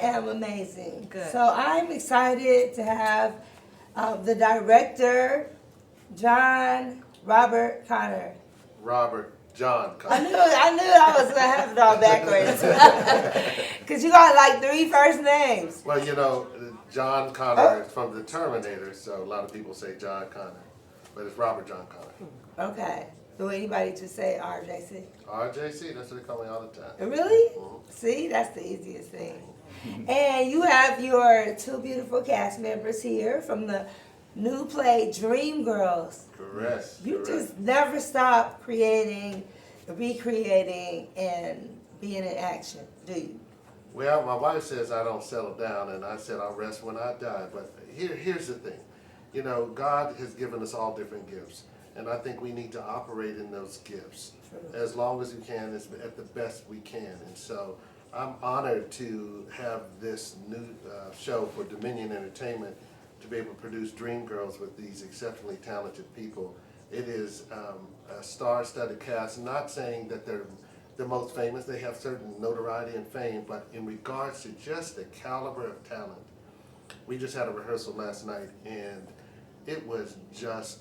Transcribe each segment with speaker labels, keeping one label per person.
Speaker 1: am amazing.
Speaker 2: Good.
Speaker 1: So I'm excited to have the director, John Robert Connor.
Speaker 3: Robert John Connor.
Speaker 1: I knew I was gonna have it all backwards. Cause you got like 3 first names.
Speaker 3: Well, John Connor is from the Terminator, so a lot of people say John Connor, but it's Robert John Connor.
Speaker 1: Okay. Do anybody just say RJC?
Speaker 3: RJC, that's what they call me all the time.
Speaker 1: Really? See, that's the easiest thing. And you have your 2 beautiful cast members here from the new play Dreamgirls.
Speaker 3: Correct.
Speaker 1: You just never stop creating, recreating, and being in action, do you?
Speaker 3: Well, my wife says I don't settle down, and I said I'll rest when I die. But here's the thing. God has given us all different gifts, and I think we need to operate in those gifts as long as we can, at the best we can. And so I'm honored to have this new show for Dominion Entertainment to be able to produce Dreamgirls with these exceptionally talented people. It is a star-studded cast, not saying that they're the most famous, they have certain notoriety and fame, but in regards to just the caliber of talent, we just had a rehearsal last night and it was just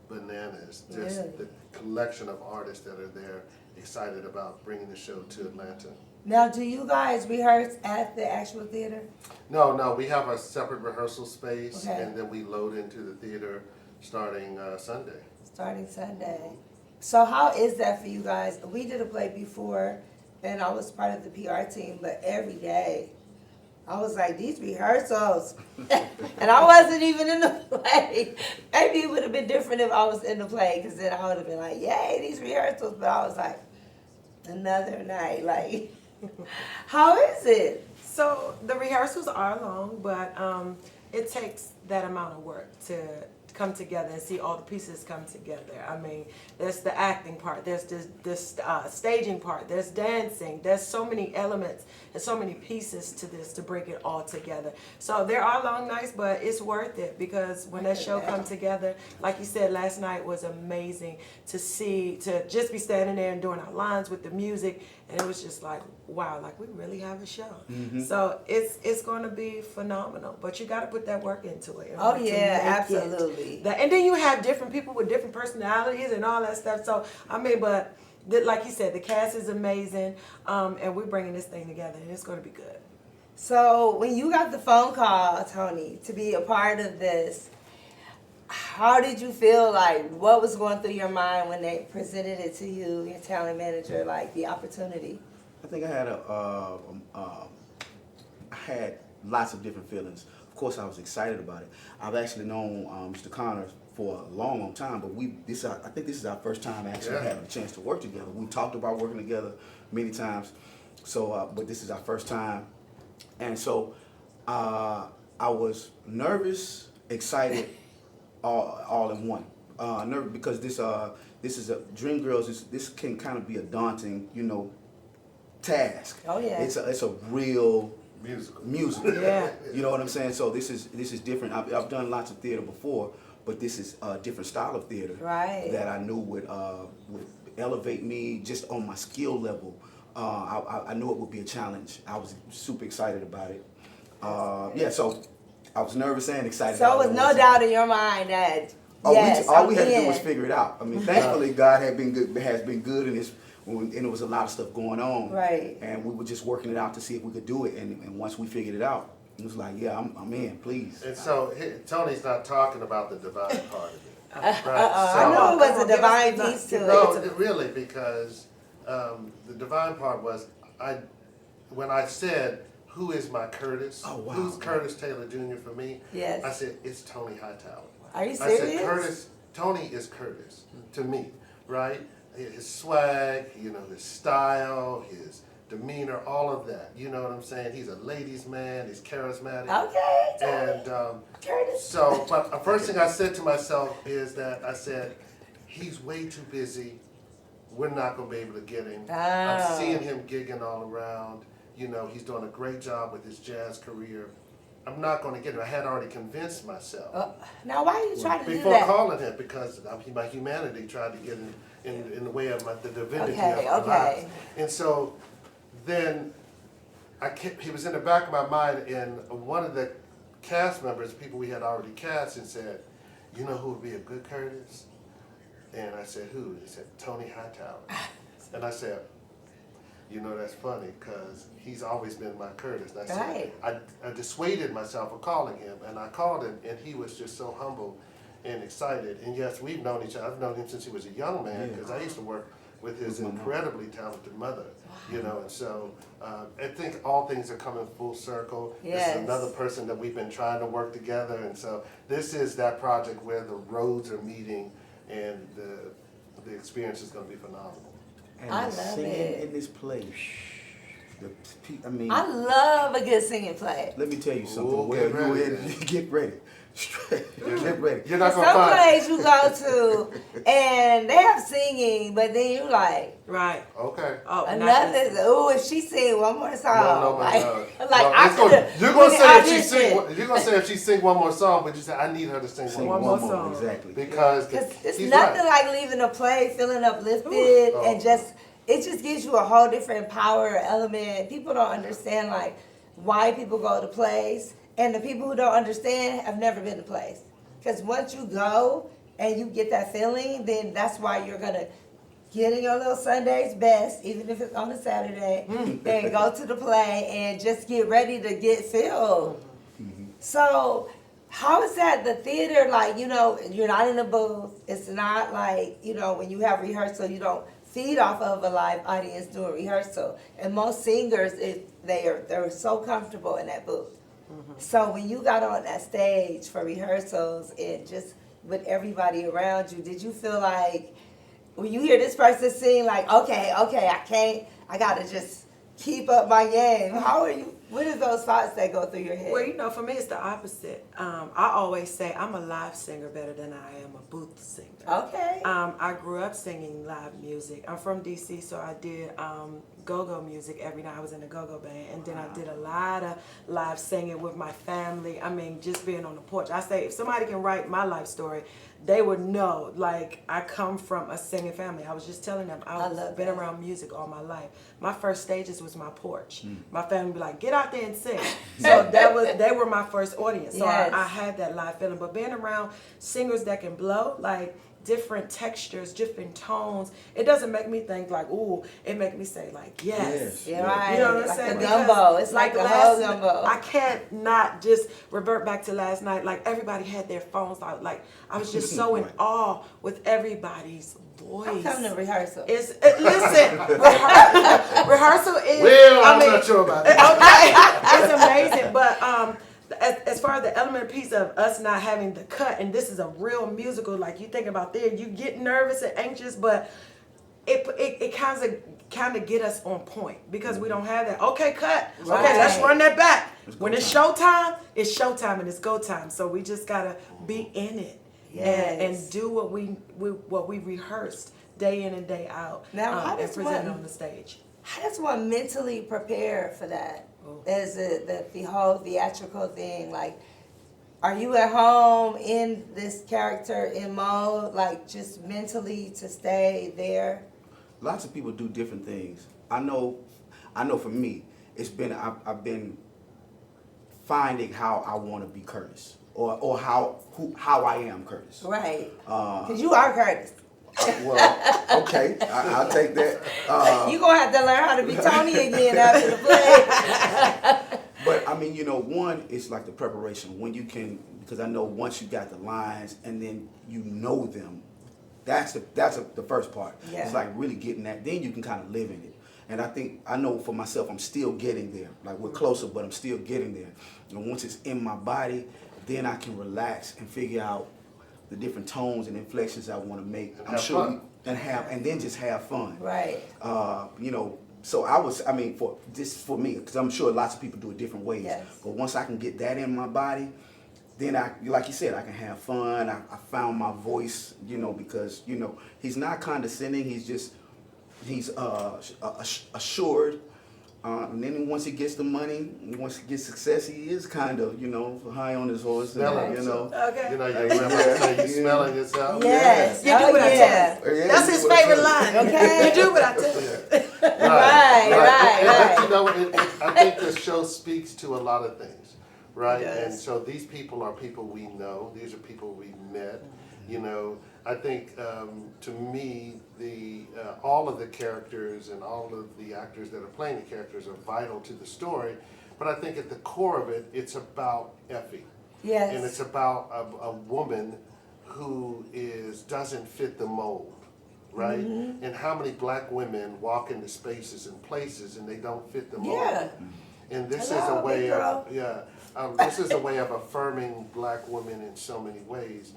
Speaker 3: bananas. Just
Speaker 1: Really?
Speaker 3: the collection of artists that are there, excited about bringing the show to Atlanta.
Speaker 1: Now, do you guys rehearse at the actual theater?
Speaker 3: No, we have a separate rehearsal space,
Speaker 1: Okay.
Speaker 3: and then we load into the theater starting Sunday.
Speaker 1: Starting Sunday. So how is that for you guys? We did a play before, and I was part of the PR team, but every day, I was like, these rehearsals. And I wasn't even in the play. Maybe it would have been different if I was in the play, because then I would have been like, yay, these rehearsals. But I was like, another night, like, how is it?
Speaker 2: So the rehearsals are long, but it takes that amount of work to come together and see all the pieces come together. I mean, there's the acting part, there's this staging part, there's dancing, there's so many elements and so many pieces to this to bring it all together. So there are long nights, but it's worth it because when that show comes together, like you said, last night was amazing to see, to just be standing there and doing our lines with the music, and it was just like, wow, like we really have a show. So it's going to be phenomenal, but you got to put that work into it.
Speaker 1: Oh,
Speaker 2: to
Speaker 1: yeah,
Speaker 2: make it
Speaker 1: absolutely.
Speaker 2: and then you have different people with different personalities and all that stuff. So, I mean, but like you said, the cast is amazing, and we're bringing this thing together, and it's going to be good.
Speaker 1: So when you got the phone call, Tony, to be a part of this, how did you feel? Like, what was going through your mind when they presented it to you, your talent manager, like the opportunity?
Speaker 4: I think I had lots of different feelings. Of course, I was excited about it. I've actually known Mr. Connor for a long, long time, but I think this is our first time actually having a chance to work together. We talked about working together many times, so but this is our first time, and so I was nervous, excited, all in one. Nervous because this is a Dreamgirls. This can kind of be a daunting, task.
Speaker 1: Oh yeah.
Speaker 4: It's a real
Speaker 3: Musical.
Speaker 2: Yeah.
Speaker 4: You know what I'm saying? So this is different. I've done lots of theater before, but this is a different style of theater
Speaker 1: Right.
Speaker 4: that I knew would elevate me just on my skill level. I knew it would be a challenge. I was super excited about it. So I was nervous and excited.
Speaker 1: So it was no doubt in your mind that
Speaker 4: all we had to do was figure it out. I mean, thankfully God has been good in this. And there was a lot of stuff going on,
Speaker 1: Right.
Speaker 4: And we were just working it out to see if we could do it. And once we figured it out, it was like, yeah, I'm in, please.
Speaker 3: And so Tony's not talking about the divine part of it. Right?
Speaker 1: I knew it was a divine piece to
Speaker 3: No,
Speaker 1: it.
Speaker 3: really, because the divine part was when I said, "Who is my Curtis?
Speaker 4: Oh, wow.
Speaker 3: Who's Curtis Taylor Jr. for me?"
Speaker 1: Yes.
Speaker 3: I said, "It's Tony Hightower."
Speaker 1: Are you
Speaker 3: I
Speaker 1: serious?
Speaker 3: said, Tony is Curtis to me, right? His swag, his style, his demeanor, all of that. You know what I'm saying? He's a ladies' man. He's charismatic.
Speaker 1: Okay.
Speaker 3: And
Speaker 1: Curtis.
Speaker 3: so, but the first thing I said to myself is that I said, he's way too busy. We're not going to be able to get him.
Speaker 1: Oh.
Speaker 3: I'm seeing him gigging all around. He's doing a great job with his jazz career. I'm not going to get him. I had already convinced myself.
Speaker 1: Now, why are you trying to do
Speaker 3: Before
Speaker 1: that?
Speaker 3: calling him, because my humanity tried to get in the way of the divinity
Speaker 1: Okay,
Speaker 3: of our
Speaker 1: okay.
Speaker 3: lives. And so then he was in the back of my mind, and one of the cast members, people we had already cast, and said, "You know who would be a good Curtis?" And I said, "Who?" He said, "Tony Hightower." And I said, "You know, that's funny because he's always been my Curtis." And I said, I dissuaded myself of calling him, and I called him, and he was just so humble and excited. And yes, we've known each other. I've known him since he was a young man because I used to work with his incredibly talented mother, you know, and so I think all things are coming full circle. This is another person that we've been trying to work together, and so this is that project where the roads are meeting, and the experience is going to be phenomenal.
Speaker 4: And
Speaker 1: I
Speaker 4: the
Speaker 1: love
Speaker 4: singing
Speaker 1: it.
Speaker 4: in this play. I mean,
Speaker 1: I love a good singing play.
Speaker 4: let me tell you something.
Speaker 3: Ooh,
Speaker 4: Well,
Speaker 3: get ready,
Speaker 4: you
Speaker 3: then.
Speaker 4: get ready. Get ready.
Speaker 3: You're not
Speaker 1: Some
Speaker 3: going to find.
Speaker 1: plays you go to and they have singing, but then you like
Speaker 2: Right.
Speaker 3: Okay.
Speaker 2: Oh, not
Speaker 1: another.
Speaker 2: this.
Speaker 1: Ooh, if she sing one more song,
Speaker 3: No,
Speaker 1: like,
Speaker 3: no.
Speaker 1: like
Speaker 3: No,
Speaker 1: I
Speaker 3: it's gonna-
Speaker 1: could.
Speaker 3: you're gonna say if she sing. You're gonna say if she sing one more song, but you say I need her to sing
Speaker 4: Sing
Speaker 3: one
Speaker 2: one
Speaker 3: more
Speaker 2: more song.
Speaker 4: Exactly.
Speaker 3: because
Speaker 1: Because it's
Speaker 3: he's
Speaker 1: nothing
Speaker 3: right.
Speaker 1: like leaving a play feeling uplifted
Speaker 3: Ooh.
Speaker 1: and just it just gives you a whole different power element. People don't understand like why people go to plays, and the people who don't understand have never been to plays. Because once you go and you get that feeling, then that's why you're gonna get in your little Sunday's best, even if it's on a Saturday, and go to the play and just get ready to get filled. So, how is that the theater, like, you know, you're not in a booth, it's not like, you know, when you have rehearsal, you don't feed off of a live audience doing rehearsal. And most singers, they're so comfortable in that booth. So when you got on that stage for rehearsals and just with everybody around you, did you feel like, when you hear this person sing, like, okay, I gotta just keep up my game. How are you, what are those thoughts that go through your head?
Speaker 2: Well, you know, for me, it's the opposite. I always say I'm a live singer better than I am a booth singer.
Speaker 1: Okay.
Speaker 2: I grew up singing live music. I'm from DC, so I did go-go music every night. I was in a go-go band, and then I did a lot of live singing with my family. I mean, just being on the porch. I say, if somebody can write my life story, they would know, like, I come from a singing family. I was just telling them, I've been around music all my life. My first stages was my porch. My family would be like, get out there and sing. So they were my first audience. So I had that live feeling. But being around singers that can blow, like, different textures, different tones, it doesn't make me think like, ooh, it make me say like, yes.
Speaker 1: Yeah, right.
Speaker 2: You know what I'm
Speaker 1: like
Speaker 2: saying?
Speaker 1: the gumbo. It's like the whole
Speaker 2: last
Speaker 1: gumbo.
Speaker 2: I can't not just revert back to last night. Like everybody had their phones out. Like I was just so in awe with everybody's voice.
Speaker 1: I'm coming to rehearsal.
Speaker 2: Listen, rehearsal is.
Speaker 3: Well, I'm not sure about that.
Speaker 2: Okay, it's amazing. But as far as the element piece of us not having the cut, and this is a real musical, like you think about there, you get nervous and anxious, but it kind of get us on point because we don't have that. Okay, cut.
Speaker 1: Right.
Speaker 2: Okay, let's run that back. When it's showtime and it's go time. So we just gotta be in it and do what we rehearsed day in and day out.
Speaker 1: Now, how
Speaker 2: and
Speaker 1: does
Speaker 2: present
Speaker 1: one-
Speaker 2: on the stage.
Speaker 1: How does one mentally prepare for that? Is it the whole theatrical thing? Like, are you at home in this character in mode, like just mentally to stay there?
Speaker 4: Lots of people do different things. I know for me, it's been, I've been finding how I want to be Curtis or how I am Curtis.
Speaker 1: Right. Because you are Curtis.
Speaker 4: Well, okay, I'll take that.
Speaker 1: You're going to have to learn how to be Tony again after the play.
Speaker 4: But I mean, you know, one is like the preparation when you can, because I know once you got the lines and then you know them, that's the first part.
Speaker 1: Yeah.
Speaker 4: It's like really getting that. Then you can kind of live in it. And I know for myself, I'm still getting there. Like we're closer, but I'm still getting there. And once it's in my body, then I can relax and figure out the different tones and inflections I want to make. And then just have fun.
Speaker 1: Right.
Speaker 4: You know, so for me, because I'm sure lots of people do it different ways.
Speaker 1: Yes.
Speaker 4: But once I can get that in my body, then like you said, I can have fun. I found my voice, you know, because, you know, he's not condescending. He's assured. And then once he gets the money, once he gets success, he is kind of, you know, high on his horse.
Speaker 3: Smelling,
Speaker 4: you know.
Speaker 2: Okay.
Speaker 3: You know, you remember say you smelling yourself.
Speaker 1: Yes.
Speaker 2: You do what I tell you.
Speaker 4: Yeah,
Speaker 2: That's
Speaker 4: you
Speaker 2: his
Speaker 4: do what I
Speaker 2: favorite
Speaker 4: tell
Speaker 2: line.
Speaker 1: Okay.
Speaker 2: You do what I tell you.
Speaker 3: But you know, I think the show speaks to a lot of things, right?
Speaker 1: It does.
Speaker 3: And so these people are people we know. These are people we've met. You know, I think to me, all of the characters and all of the actors that are playing the characters are vital to the story. But I think at the core of it, it's about Effie.
Speaker 1: Yes.
Speaker 3: And it's about a woman who doesn't fit the mold, right?
Speaker 1: Mm-hmm.
Speaker 3: And how many black women walk into spaces and places and they don't fit the mold.
Speaker 1: Yeah.
Speaker 3: And this
Speaker 1: Hello,
Speaker 3: is a way
Speaker 1: big girl.
Speaker 3: this is a way of affirming black women in so many ways.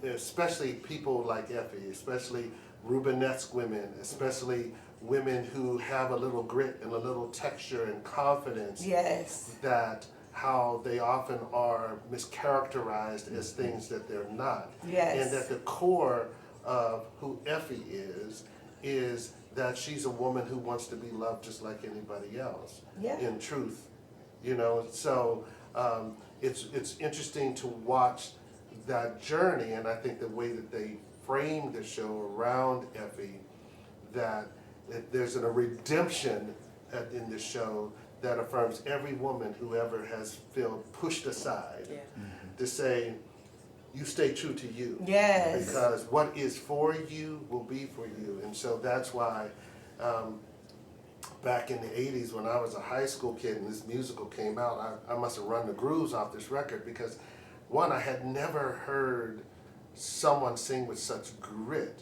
Speaker 3: Especially people like Effie, especially Rubenesque women, especially women who have a little grit and a little texture and confidence.
Speaker 1: Yes.
Speaker 3: That how they often are mischaracterized as things that they're not.
Speaker 1: Yes.
Speaker 3: And at the core of who Effie is that she's a woman who wants to be loved just like anybody else.
Speaker 1: Yeah.
Speaker 3: In truth, you know. So it's interesting to watch that journey, and I think the way that they frame the show around Effie, that there's a redemption in the show that affirms every woman who ever has felt pushed aside to say, you stay true to you.
Speaker 1: Yes.
Speaker 3: Because what is for you will be for you. And so that's why back in the 80s when I was a high school kid and this musical came out, I must have run the grooves off this record because one, I had never heard someone sing with such grit.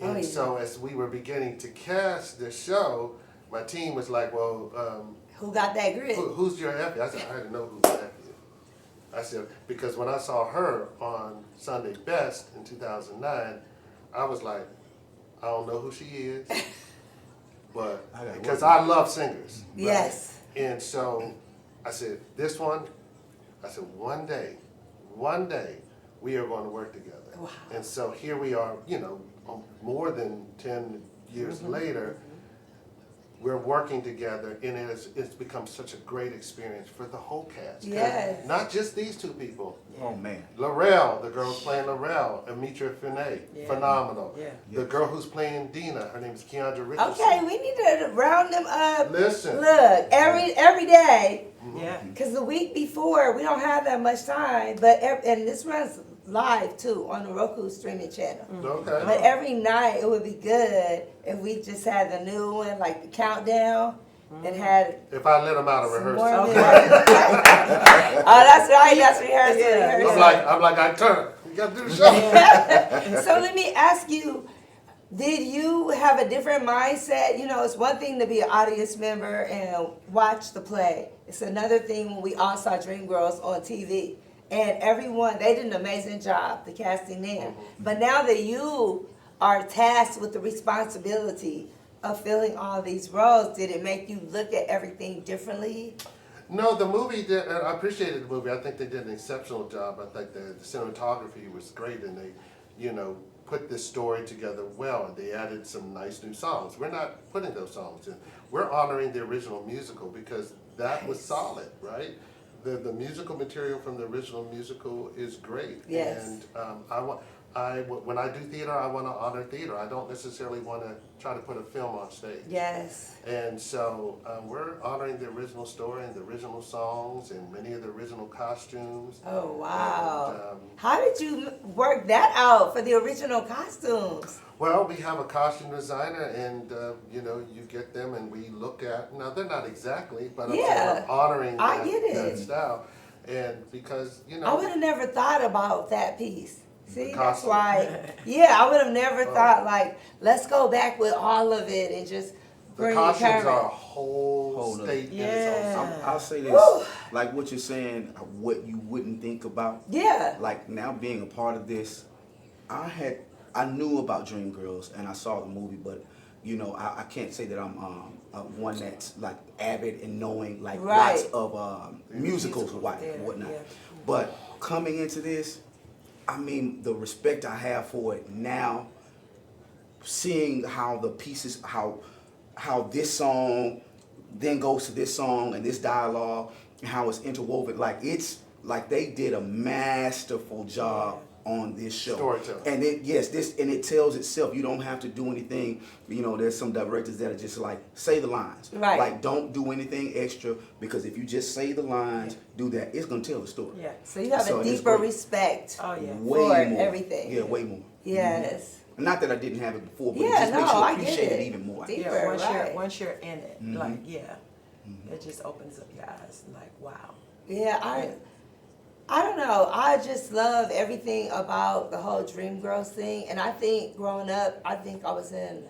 Speaker 3: And so as we were beginning to cast the show, my team was like, well,
Speaker 1: who got that grit?
Speaker 3: Who's your Effie? I said, I didn't know who that is. I said, because when I saw her on Sunday Best in 2009, I was like, I don't know who she is, but because I love singers. Right?
Speaker 1: Yes.
Speaker 3: And so I said, this one, I said, one day, we are going to work together.
Speaker 1: Wow.
Speaker 3: And so here we are, you know, more than 10 years later, we're working together, and it's become such a great experience for the whole cast.
Speaker 1: Yes.
Speaker 3: Not just these two people.
Speaker 4: Oh man.
Speaker 3: Laurel, the girl who's playing Laurel, Amitria Fanae, phenomenal.
Speaker 2: Yeah.
Speaker 3: The girl who's playing Dina, her name is Kiandra Richardson.
Speaker 1: Okay, we need to round them up.
Speaker 3: Listen.
Speaker 1: Look, every day,
Speaker 2: Yeah.
Speaker 1: because the week before we don't have that much time, but and this runs live too on the Roku streaming channel.
Speaker 3: Okay.
Speaker 1: But every night it would be good if we just had the new one, like the countdown, and had
Speaker 3: If I let them out of
Speaker 1: some
Speaker 3: rehearsal.
Speaker 1: more oh, that's right. That's rehearsal.
Speaker 2: Yeah.
Speaker 1: rehearsal.
Speaker 3: I'm like, I turn. You got to do the show.
Speaker 1: So let me ask you, did you have a different mindset? You know, it's one thing to be an audience member and watch the play. It's another thing when we all saw Dreamgirls on TV. And everyone, they did an amazing job, the casting there. But now that you are tasked with the responsibility of filling all these roles, did it make you look at everything differently?
Speaker 3: No, the movie did. I appreciated the movie. I think they did an exceptional job. I think the cinematography was great, and they, you know, put this story together well. And they added some nice new songs. We're not putting those songs in. We're honoring the original musical because that was solid, right? The musical material from the original musical is great.
Speaker 1: Yes.
Speaker 3: And when I do theater, I want to honor theater. I don't necessarily want to try to put a film on stage.
Speaker 1: Yes.
Speaker 3: And so we're honoring the original story and the original songs and many of the original costumes.
Speaker 1: Oh, wow.
Speaker 3: And,
Speaker 1: How did you work that out for the original costumes?
Speaker 3: well, we have a costume designer, and you know, you get them, and we look at. Now they're not exactly, but I'm saying
Speaker 1: Yeah,
Speaker 3: we're honoring
Speaker 1: I
Speaker 3: that,
Speaker 1: get it.
Speaker 3: that style, and because you
Speaker 1: I
Speaker 3: know,
Speaker 1: would have never thought about that piece. See, that's
Speaker 3: costume.
Speaker 1: why. Yeah, I would have never thought like, let's go back with all of it and just
Speaker 3: the
Speaker 1: bring
Speaker 3: costumes
Speaker 1: current.
Speaker 3: are a whole
Speaker 4: Whole
Speaker 3: state in
Speaker 2: Yeah.
Speaker 3: its own.
Speaker 4: I'll say this,
Speaker 1: Woo.
Speaker 4: like what you're saying, what you wouldn't think about.
Speaker 1: Yeah.
Speaker 4: Like now being a part of this, I knew about Dreamgirls and I saw the movie, but you know, I can't say that I'm one that's like avid and knowing like
Speaker 1: Right.
Speaker 4: lots of musicals and whatnot.
Speaker 2: Yeah.
Speaker 4: But coming into this, I mean, the respect I have for it now, seeing how the pieces, how this song then goes to this song and this dialogue and how it's interwoven, like it's like they did a masterful job on this show.
Speaker 3: Storytelling.
Speaker 4: And it tells itself. You don't have to do anything. You know, there's some directors that are just like, say the lines.
Speaker 1: Right.
Speaker 4: Like, don't do anything extra, because if you just say the lines, do that, it's gonna tell the story.
Speaker 2: Yeah.
Speaker 1: So you have
Speaker 4: So
Speaker 1: a
Speaker 4: it's
Speaker 1: deeper
Speaker 4: great.
Speaker 1: respect
Speaker 2: Oh yeah.
Speaker 4: Way
Speaker 1: for
Speaker 4: more.
Speaker 1: everything.
Speaker 4: Yeah, way more.
Speaker 1: Yes.
Speaker 4: Not that I didn't have it before, but
Speaker 1: Yeah,
Speaker 4: it just makes
Speaker 1: no,
Speaker 4: you
Speaker 1: I get
Speaker 4: appreciate it
Speaker 1: it.
Speaker 4: even more.
Speaker 1: Deep.
Speaker 2: Yeah, once
Speaker 1: right.
Speaker 2: you're in it, like it just opens up your eyes. Like wow.
Speaker 1: Yeah, I don't know. I just love everything about the whole Dreamgirls thing. And I think growing up, I think I was in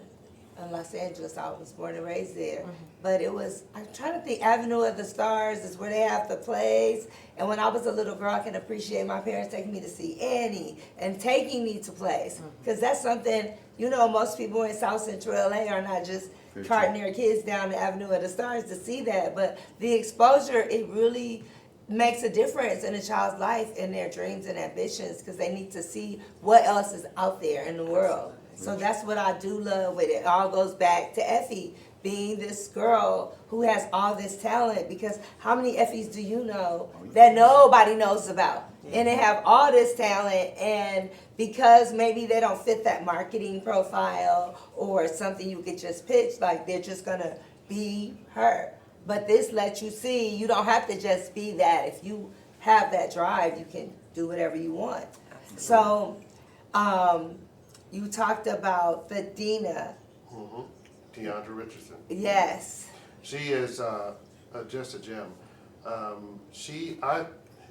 Speaker 1: Los Angeles. I was born and raised there. But I'm trying to think, Avenue of the Stars is where they have the plays. And when I was a little girl, I can appreciate my parents taking me to see Annie and taking me to plays. Because that's something, you know, most people in South Central LA are not just
Speaker 4: Very
Speaker 1: carting their kids down the Avenue of the Stars to see that. But the exposure, it really makes a difference in a child's life and their dreams and ambitions, because they need to see what else is out there in the world. So that's what I do love with it. It all goes back to Effie being this girl who has all this talent, because how many Effies do you know that nobody knows about? And they have all this talent, and because maybe they don't fit that marketing profile or something you could just pitch, like they're just gonna be her. But this lets you see you don't have to just be that. If you have that drive, you can do whatever you want. So, you talked about the Dina.
Speaker 3: Kiandra Richardson.
Speaker 1: Yes.
Speaker 3: She is just a gem.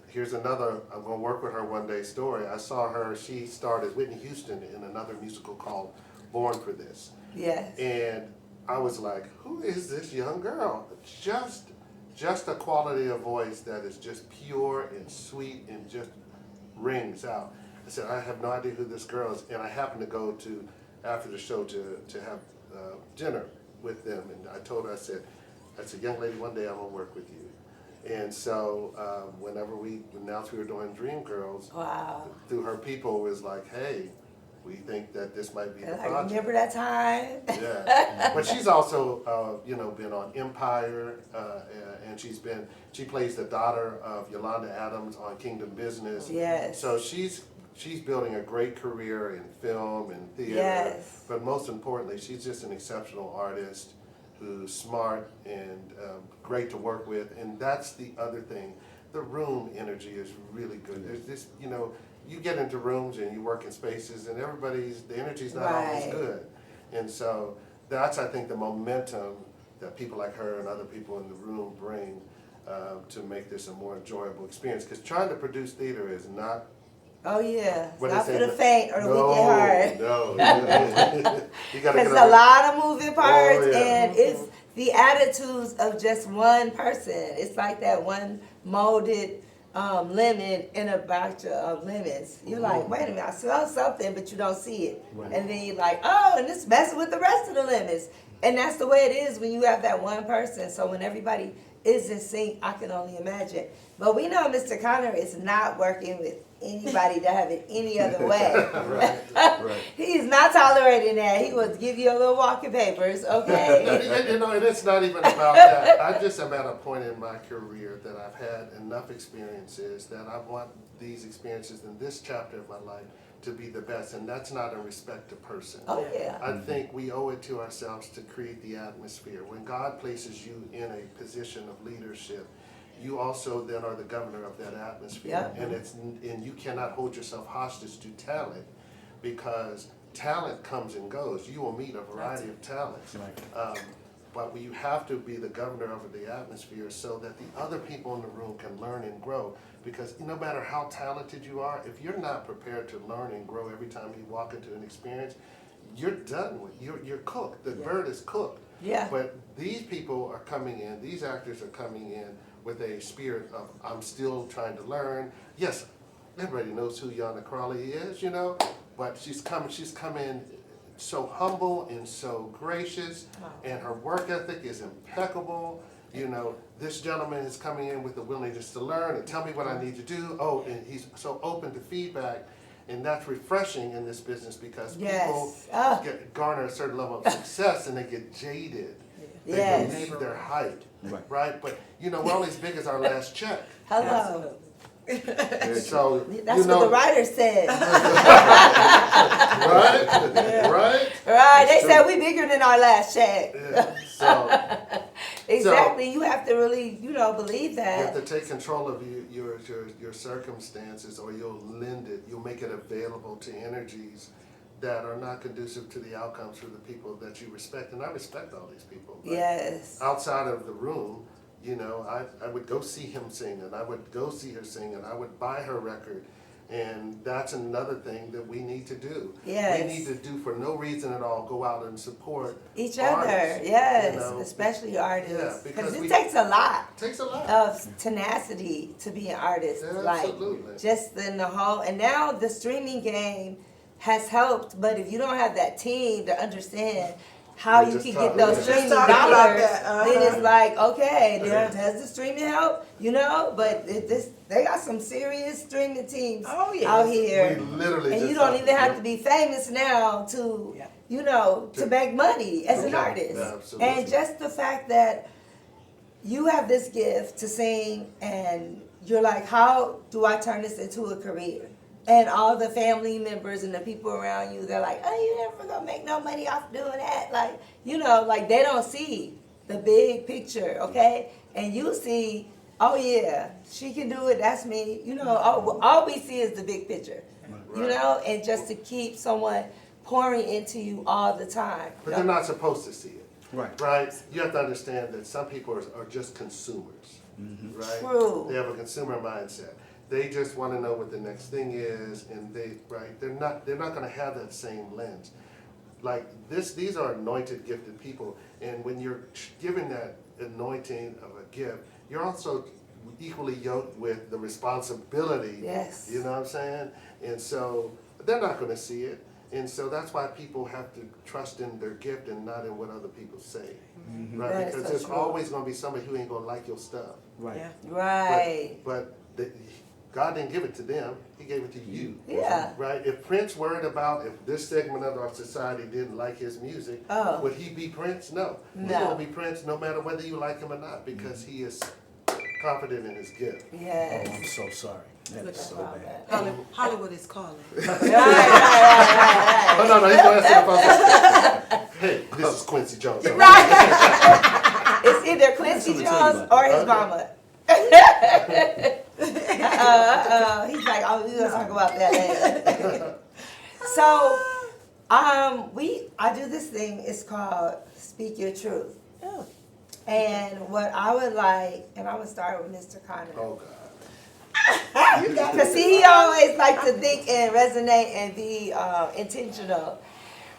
Speaker 3: Here's another, I'm gonna work with her one day story. I saw her, she starred as Whitney Houston in another musical called Born for This.
Speaker 1: Yes.
Speaker 3: And I was like, who is this young girl? Just a quality of voice that is just pure and sweet and just rings out. I said, I have no idea who this girl is. And I happened to go to, after the show, to have dinner with them. And I told her, I said, young lady, one day I'm gonna work with you. And so whenever we announced we were doing Dreamgirls,
Speaker 1: Wow.
Speaker 3: through her people, it was like, hey, we think that this might be the
Speaker 1: I
Speaker 3: project.
Speaker 1: remember that time.
Speaker 3: Yeah, but she's also, been on Empire, and she plays the daughter of Yolanda Adams on Kingdom Business.
Speaker 1: Yes.
Speaker 3: So she's building a great career in film and theater.
Speaker 1: Yes.
Speaker 3: But most importantly, she's just an exceptional artist who's smart and great to work with. And that's the other thing. The room energy is really good. There's this, you get into rooms and you work in spaces and the energy's not always
Speaker 1: Right.
Speaker 3: good. And so that's, I think, the momentum that people like her and other people in the room bring to make this a more enjoyable experience. Because trying to produce theater is not.
Speaker 1: Oh yeah,
Speaker 3: What
Speaker 1: not
Speaker 3: they
Speaker 1: for
Speaker 3: say,
Speaker 1: the faint or the weak at heart.
Speaker 3: No. You gotta
Speaker 1: There's
Speaker 3: get
Speaker 1: a lot of moving parts,
Speaker 3: Oh, yeah.
Speaker 1: and it's the attitudes of just one person. It's like that one molded lemon in a batch of lemons. You're like, wait a minute, I smell something, but you don't see it.
Speaker 4: Right.
Speaker 1: And then you're like, oh, and it's messing with the rest of the lemons. And that's the way it is when you have that one person. So when everybody is in sync, I can only imagine. But we know Mr. Connor is not working with anybody to have it any other way.
Speaker 4: Right.
Speaker 1: He's not tolerating that. He will give you a little walking papers, okay?
Speaker 3: And it's not even about that. I just am at a point in my career that I've had enough experiences that I want these experiences in this chapter of my life to be the best, and that's not in respect to person.
Speaker 1: Oh yeah.
Speaker 3: I think we owe it to ourselves to create the atmosphere. When God places you in a position of leadership, you also then are the governor of that atmosphere.
Speaker 1: Yeah.
Speaker 3: And you cannot hold yourself hostage to talent, because talent comes and goes. You will meet a variety of talents.
Speaker 4: Right.
Speaker 3: But you have to be the governor of the atmosphere so that the other people in the room can learn and grow. Because no matter how talented you are, if you're not prepared to learn and grow every time you walk into an experience, you're done with. You're cooked. The bird is cooked.
Speaker 1: Yeah.
Speaker 3: But these people are coming in. These actors are coming in with a spirit of, I'm still trying to learn. Yes, everybody knows who Reyanna Crawley is, but she's come in so humble and so gracious, and her work ethic is impeccable. This gentleman is coming in with the willingness to learn and tell me what I need to do. Oh, and he's so open to feedback, and that's refreshing in this business, because people garner a certain level of success and they get jaded. They
Speaker 1: Yes.
Speaker 3: believe their height,
Speaker 4: Right.
Speaker 3: right? But we're only as big as our last check.
Speaker 1: Hello.
Speaker 2: Absolutely.
Speaker 3: So
Speaker 1: That's what the writer said.
Speaker 3: right?
Speaker 1: Right, they
Speaker 3: True.
Speaker 1: said we bigger than our last check.
Speaker 3: Yeah. So
Speaker 1: Exactly, you have to really, believe
Speaker 3: you have
Speaker 1: that.
Speaker 3: to take control of your circumstances, or you'll lend it. You'll make it available to energies that are not conducive to the outcomes for the people that you respect. And I respect all these people. But
Speaker 1: Yes.
Speaker 3: outside of the room, I would go see him sing, and I would go see her sing, and I would buy her record. And that's another thing that we need to do.
Speaker 1: Yes.
Speaker 3: We need to do, for no reason at all, go out and support
Speaker 1: Each
Speaker 3: artists,
Speaker 1: other, yes,
Speaker 3: you know.
Speaker 1: especially artists.
Speaker 3: Yeah,
Speaker 1: Because
Speaker 3: because
Speaker 1: it takes a lot
Speaker 3: It takes a lot.
Speaker 1: of tenacity to be an artist.
Speaker 3: Yeah,
Speaker 1: like,
Speaker 3: absolutely.
Speaker 1: just in the whole, and now the streaming game has helped, but if you don't have that team to understand how
Speaker 3: We
Speaker 1: you
Speaker 3: just
Speaker 1: can
Speaker 3: talked
Speaker 1: get those
Speaker 3: about
Speaker 1: streaming
Speaker 2: that. Just talked about
Speaker 1: dollars,
Speaker 2: that,
Speaker 1: then it's like, okay,
Speaker 3: Yeah.
Speaker 1: does the streaming help? But they got some serious streaming teams
Speaker 2: Oh, yes.
Speaker 1: out
Speaker 3: We
Speaker 1: here.
Speaker 3: literally
Speaker 1: And
Speaker 3: just
Speaker 1: you don't
Speaker 3: talked
Speaker 1: even have
Speaker 3: about
Speaker 1: to be famous now to,
Speaker 2: Yeah.
Speaker 1: to make money as an
Speaker 3: Okay.
Speaker 1: artist.
Speaker 3: Yeah, absolutely.
Speaker 1: And just the fact that you have this gift to sing, and you're like, how do I turn this into a career? And all the family members and the people around you, they're like, oh, you never gonna make no money off doing that. Like, they don't see the big picture, okay? And you see, oh yeah, she can do it, that's me. All we see is the big picture,
Speaker 3: Right.
Speaker 1: and just to keep someone pouring into you all the time.
Speaker 3: But they're not supposed to see it.
Speaker 4: Right.
Speaker 3: Right? You have to understand that some people are just consumers. Right?
Speaker 1: True.
Speaker 3: They have a consumer mindset. They just want to know what the next thing is, and they're not going to have that same lens. Like these are anointed, gifted people, and when you're given that anointing of a gift, you're also equally yoked with the responsibility.
Speaker 1: Yes.
Speaker 3: You know what I'm saying? And so they're not going to see it. And so that's why people have to trust in their gift and not in what other people say. Right?
Speaker 1: That is
Speaker 3: Because
Speaker 1: so
Speaker 3: there's
Speaker 1: true.
Speaker 3: always going to be somebody who ain't going to like your stuff.
Speaker 4: Right.
Speaker 2: Yeah.
Speaker 1: Right.
Speaker 3: But God didn't give it to them, He gave it to you.
Speaker 1: Yeah.
Speaker 3: Right? If Prince worried about if this segment of our society didn't like his music,
Speaker 1: Oh.
Speaker 3: would he be Prince? No. He's
Speaker 1: No.
Speaker 3: going to be Prince no matter whether you like him or not, because he is confident in his gift.
Speaker 4: Oh,
Speaker 1: Yes.
Speaker 4: I'm so sorry. That is so bad.
Speaker 2: Hollywood is calling.
Speaker 3: Oh, no, he's going to answer the phone. Hey, this is Quincy Jones.
Speaker 1: It's either Quincy
Speaker 4: That's what I'm
Speaker 1: Jones
Speaker 4: telling you
Speaker 1: or his
Speaker 3: about.
Speaker 1: mama. He's like, oh, we're gonna talk about that later. So, I do this thing. It's called Speak Your Truth.
Speaker 2: Oh.
Speaker 1: And what I would like, and I'm gonna start with Mr. Connor.
Speaker 3: Oh, God.
Speaker 1: Because he always like to think and resonate and be intentional.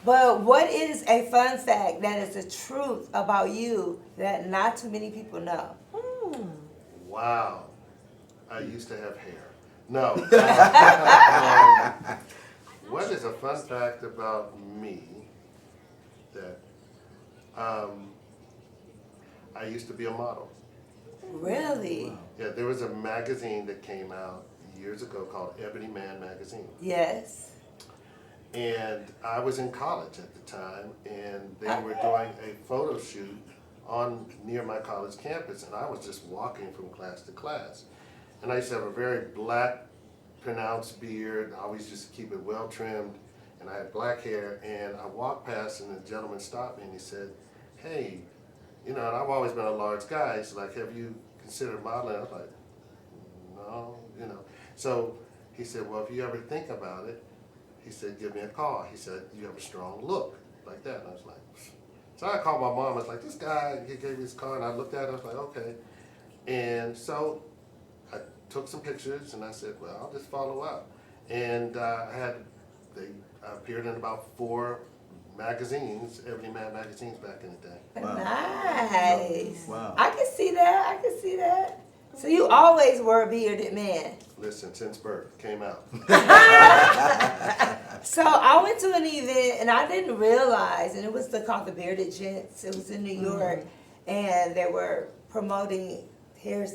Speaker 1: But what is a fun fact that is the truth about you that not too many people know?
Speaker 3: Wow. I used to have hair. No. What is a fun fact about me that I used to be a model?
Speaker 1: Really?
Speaker 3: Yeah, there was a magazine that came out years ago called Ebony Man Magazine.
Speaker 1: Yes.
Speaker 3: And I was in college at the time, and they were doing a photo shoot near my college campus, and I was just walking from class to class. And I used to have a very black, pronounced beard. I always used to keep it well trimmed, and I had black hair. And I walked past, and the gentleman stopped me, and he said, "Hey, and I've always been a large guy. He's like, have you considered modeling?" I was like, "No, So he said, "Well, if you ever think about it," he said, "give me a call." He said, "You have a strong look," like that. And I was like, so I called my mom. I was like, "This guy," he gave me his card, and I looked at it. I was like, "Okay." And so I took some pictures, and I said, "Well, I'll just follow up." And they appeared in about 4 magazines, Ebony Man magazines back in the day.
Speaker 4: Wow.
Speaker 1: Nice.
Speaker 4: Wow.
Speaker 1: I can see that. So you always were a bearded man.
Speaker 3: Listen, since birth, came out.
Speaker 1: So I went to an event and I didn't realize, and it was called the Bearded Gents. It was in New York, and they were promoting hair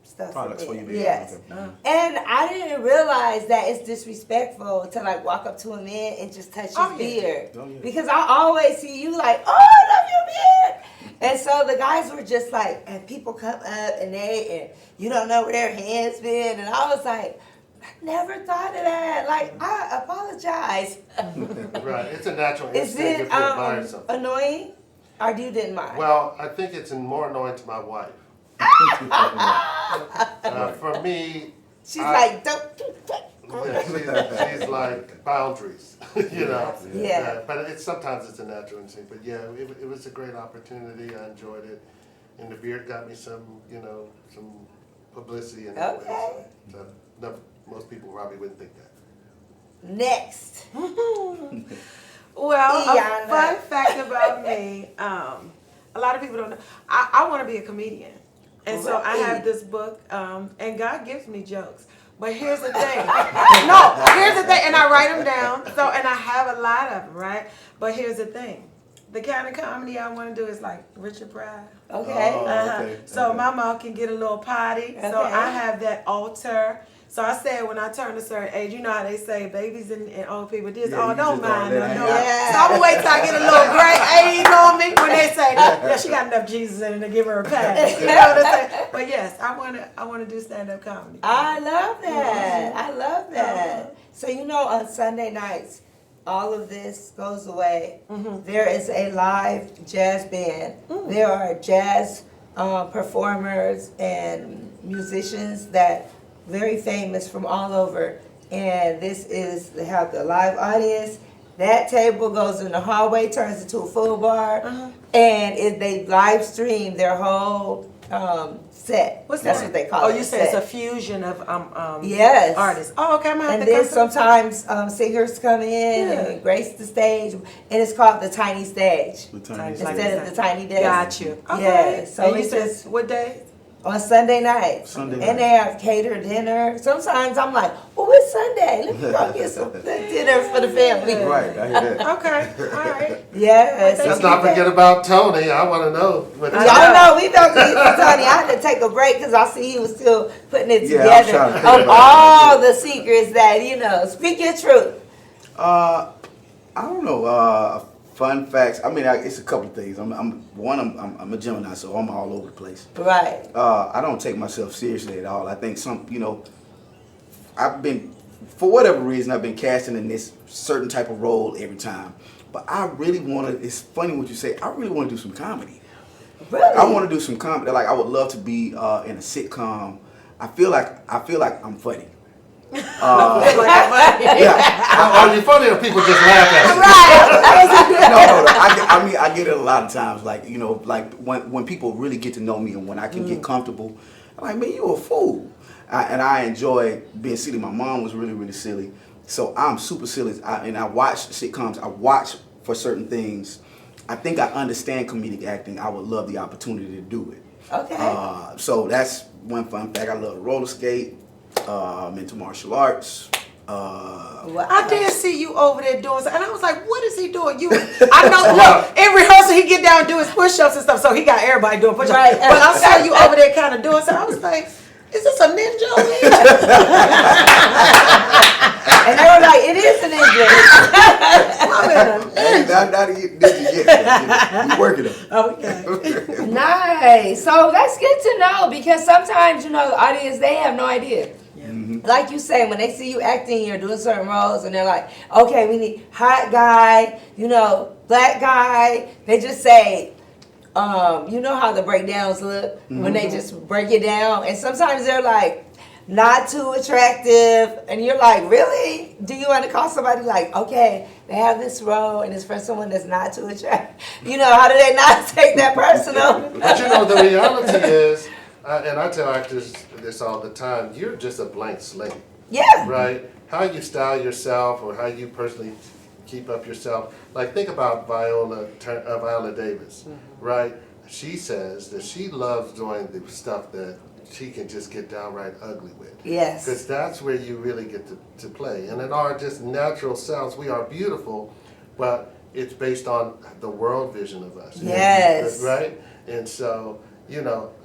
Speaker 1: stuff.
Speaker 4: Products for
Speaker 1: men.
Speaker 4: you.
Speaker 1: Yes.
Speaker 4: Okay.
Speaker 1: And I didn't realize that it's disrespectful to walk up to a man and just touch his beard.
Speaker 4: Oh, yeah.
Speaker 1: Because I always see you like, oh, I love your beard. And so the guys were just like, and people come up and you don't know where their hands been. And I was like, I never thought of that. Like, I apologize.
Speaker 3: Right, it's a natural
Speaker 1: Is
Speaker 3: instinct
Speaker 1: it
Speaker 3: if you admire something.
Speaker 1: annoying? Or you didn't mind?
Speaker 3: Well, I think it's more annoying to my wife. For me,
Speaker 1: She's like, don't do that.
Speaker 3: yeah, she's like boundaries, you know.
Speaker 1: Yeah.
Speaker 3: But sometimes it's a natural instinct. But yeah, it was a great opportunity. I enjoyed it, and the beard got me some publicity and
Speaker 1: Okay.
Speaker 3: so no, most people probably wouldn't think that.
Speaker 1: Next.
Speaker 2: Well,
Speaker 1: Rihanna.
Speaker 2: a fun fact about me, a lot of people don't know, I want to be a comedian. And so I have this book, and God gives me jokes. But here's the thing. No, here's the thing, and I write them down. So, and I have a lot of them, right? But here's the thing. The kind of comedy I want to do is like Richard Pryor.
Speaker 1: Okay.
Speaker 4: Okay.
Speaker 2: So my mouth can get a little potty. So
Speaker 1: Okay.
Speaker 2: I have that altar. So I said when I turn a certain age, you know how they say babies and old people this,
Speaker 4: Yeah, you
Speaker 2: don't
Speaker 4: just
Speaker 2: mind
Speaker 4: don't
Speaker 2: them.
Speaker 4: let
Speaker 2: No.
Speaker 4: it
Speaker 1: happen.
Speaker 2: So I'm gonna wait till I get a little gray age on me when they say, yeah, she got enough Jesus in her to give her a pass. You know what I'm saying? But yes, I wanna do stand-up comedy.
Speaker 1: I love that. I love that. So on Sunday nights, all of this goes away. There is a live jazz band. There are jazz performers and musicians that very famous from all over. And they have the live audience. That table goes in the hallway, turns into a full bar, and they live stream their whole set.
Speaker 2: What's
Speaker 1: That's
Speaker 2: that?
Speaker 1: what they call it.
Speaker 2: Oh, you say it's a fusion of
Speaker 1: Yes.
Speaker 2: artists. Oh, okay, I'm gonna have
Speaker 1: And
Speaker 2: to
Speaker 1: then
Speaker 2: come.
Speaker 1: sometimes singers come in and grace the stage, and it's called the tiny stage
Speaker 4: The tiny
Speaker 2: Like
Speaker 1: instead of the tiny desk.
Speaker 2: Got you. Okay.
Speaker 1: Yeah, so
Speaker 2: And you
Speaker 1: it's
Speaker 2: said
Speaker 1: just
Speaker 2: what day?
Speaker 1: on Sunday night.
Speaker 4: Sunday
Speaker 1: And
Speaker 4: night.
Speaker 1: they have catered dinner. Sometimes I'm like, oh, it's Sunday. Let me go get some dinner for the family.
Speaker 4: Right, I hear that.
Speaker 2: Okay, all right.
Speaker 1: Yes.
Speaker 2: Well,
Speaker 3: Let's not forget about Tony. I want to know. What
Speaker 1: Y'all know we about to get to Tony. I had to take a break because I see he was still putting it
Speaker 4: Yeah, I'm
Speaker 1: together
Speaker 4: trying to think
Speaker 1: of
Speaker 4: about
Speaker 1: all the secrets that, speak your truth.
Speaker 4: I don't know. Fun facts. I mean, it's a couple of things. I'm a Gemini, so I'm all over the place.
Speaker 1: Right.
Speaker 4: I don't take myself seriously at all. I think for whatever reason, I've been casting in this certain type of role every time. But I really want to, it's funny what you say, I really want to do some comedy.
Speaker 1: Really?
Speaker 4: I want to do some comedy. Like, I would love to be in a sitcom. I feel like I'm funny. Yeah.
Speaker 3: Are you funny or people just laugh at you?
Speaker 4: No. I get it a lot of times. Like, like when people really get to know me and when I can get comfortable, I'm like, man, you're a fool. And I enjoy being silly. My mom was really, really silly. So I'm super silly. And I watch sitcoms. I watch for certain things. I think I understand comedic acting. I would love the opportunity to do it.
Speaker 1: Okay.
Speaker 4: So that's one fun fact. I love to roller skate. I'm into martial arts.
Speaker 1: Wow.
Speaker 2: I did see you over there doing something, and I was like, "What is he doing?" I know. Look, in rehearsal, he get down and do his push-ups and stuff, so he got everybody doing push-ups.
Speaker 1: Right.
Speaker 2: But I saw you over there kind of doing something. I was like, "Is this a ninja over here?"
Speaker 1: And they were like, it is an English.
Speaker 4: We working it.
Speaker 2: Okay.
Speaker 1: Nice. So that's good to know because sometimes, the audience, they have no idea. Like you say, when they see you acting, you're doing certain roles, and they're like, okay, we need hot guy, black guy. They just say, you know how the breakdowns look when they just break it down. And sometimes they're like, not too attractive. And you're like, really? Do you want to call somebody like, okay, they have this role and it's for someone that's not too attractive? How do they not take that personal?
Speaker 3: But the reality is, and I tell actors this all the time, you're just a blank slate.
Speaker 1: Yeah.
Speaker 3: Right? How you style yourself or how you personally keep up yourself. Like, think about Viola Davis, right? She says that she loves doing the stuff that she can just get downright ugly with.
Speaker 1: Yes.
Speaker 3: Because that's where you really get to play. And in our just natural selves, we are beautiful, but it's based on the world vision of us.
Speaker 1: Yes.
Speaker 3: Right? And so,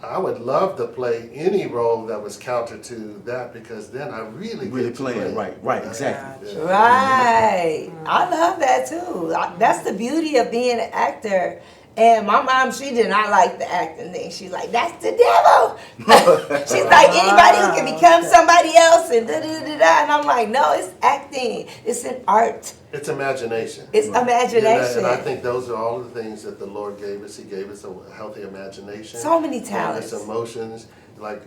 Speaker 3: I would love to play any role that was counter to that because then I really get to
Speaker 4: Play it right, exactly.
Speaker 1: Right. I love that too. That's the beauty of being an actor And my mom, she did not like the acting thing. She's like, that's the devil. She's like, anybody who can become somebody else and da-da-da-da. And I'm like, no, it's acting. It's an art.
Speaker 3: It's imagination.
Speaker 1: It's imagination.
Speaker 3: And I think those are all the things that the Lord gave us. He gave us a healthy imagination.
Speaker 1: So many
Speaker 3: Gave us
Speaker 1: talents.
Speaker 3: emotions. Like,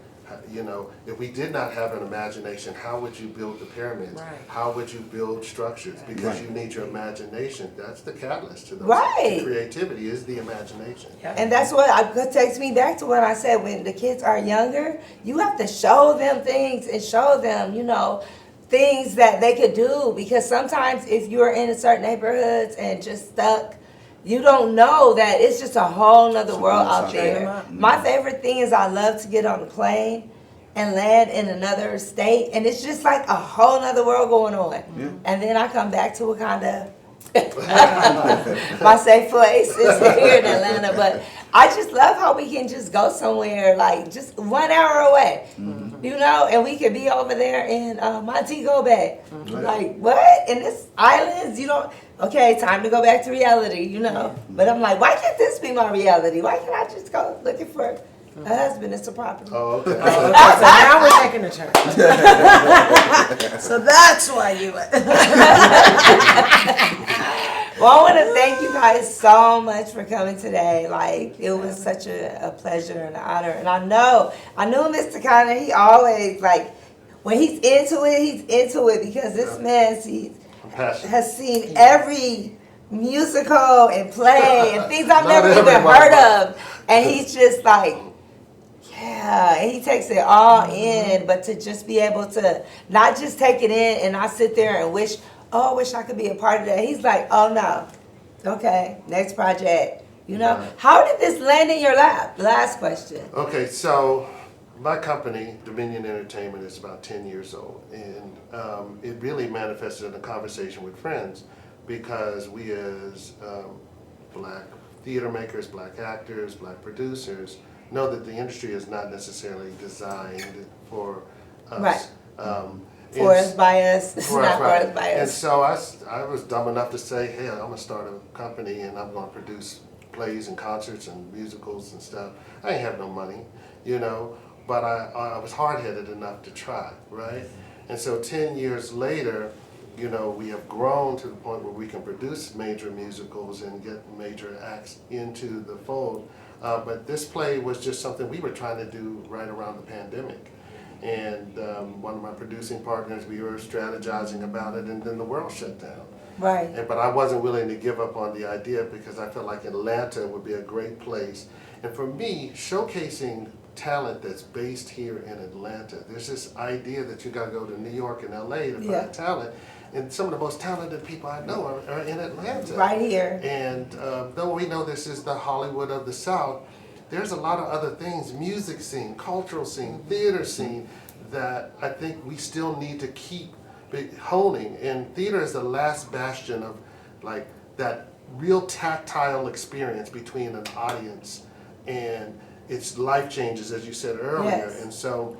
Speaker 3: you know, if we did not have an imagination, how would you build the pyramids?
Speaker 2: Right.
Speaker 3: How would you build structures? Because
Speaker 4: Right.
Speaker 3: you need your imagination. That's the catalyst to those.
Speaker 1: Right.
Speaker 3: To creativity is the imagination.
Speaker 2: Yeah.
Speaker 1: And that's what takes me back to what I said. When the kids are younger, you have to show them things and show them, you know, things that they could do. Because sometimes if you're in a certain neighborhoods and just stuck, you don't know that it's just a whole nother world out there. My favorite thing is I love to get on a plane and land in another state, and it's just like a whole nother world going on.
Speaker 4: Yeah.
Speaker 1: And then I come back to Wakanda. My safe place is here in Atlanta, but I just love how we can just go somewhere like just 1 hour away, you know, and we could be over there in Montego Bay. Like, what? In this islands, you don't, okay, time to go back to reality, you know. But I'm like, why can't this be my reality? Why can't I just go looking for a husband and some property?
Speaker 3: Oh, okay.
Speaker 2: So now we're taking a turn. So that's why you went.
Speaker 1: Well, I want to thank you guys so much for coming today. Like, it was such a pleasure and an honor. And I know Mr. Connor, he always, like, when he's into it because this man has seen every musical and play and things I've never even heard of. And he's just like, yeah, and he takes it all in. But to just be able to not just take it in and not sit there and wish I could be a part of that. He's like, oh no, okay, next project. You know, how did this land in your lap? Last question.
Speaker 3: Okay, so my company, Dominion Entertainment, is about 10 years old, and it really manifested in a conversation with friends because we as black theater makers, black actors, black producers know that the industry is not necessarily designed for us.
Speaker 1: Right. For us, by us. It's not for us, by
Speaker 3: And
Speaker 1: us.
Speaker 3: so I was dumb enough to say, hey, I'm going to start a company and I'm going to produce plays and concerts and musicals and stuff. I ain't have no money, you know, but I was hard-headed enough to try, right? And so 10 years later, you know, we have grown to the point where we can produce major musicals and get major acts into the fold. But this play was just something we were trying to do right around the pandemic. And one of my producing partners, we were strategizing about it, and then the world shut down.
Speaker 1: Right.
Speaker 3: But I wasn't willing to give up on the idea because I felt like Atlanta would be a great place. And for me, showcasing talent that's based here in Atlanta, there's this idea that you got to go to New York and LA to find talent. And some of the most talented people I know are in Atlanta.
Speaker 1: Right here.
Speaker 3: And though we know this is the Hollywood of the South, there's a lot of other things, music scene, cultural scene, theater scene, that I think we still need to keep honing. And theater is the last bastion of like that real tactile experience between an audience and its life changes, as you said earlier.
Speaker 1: Yes.
Speaker 3: And so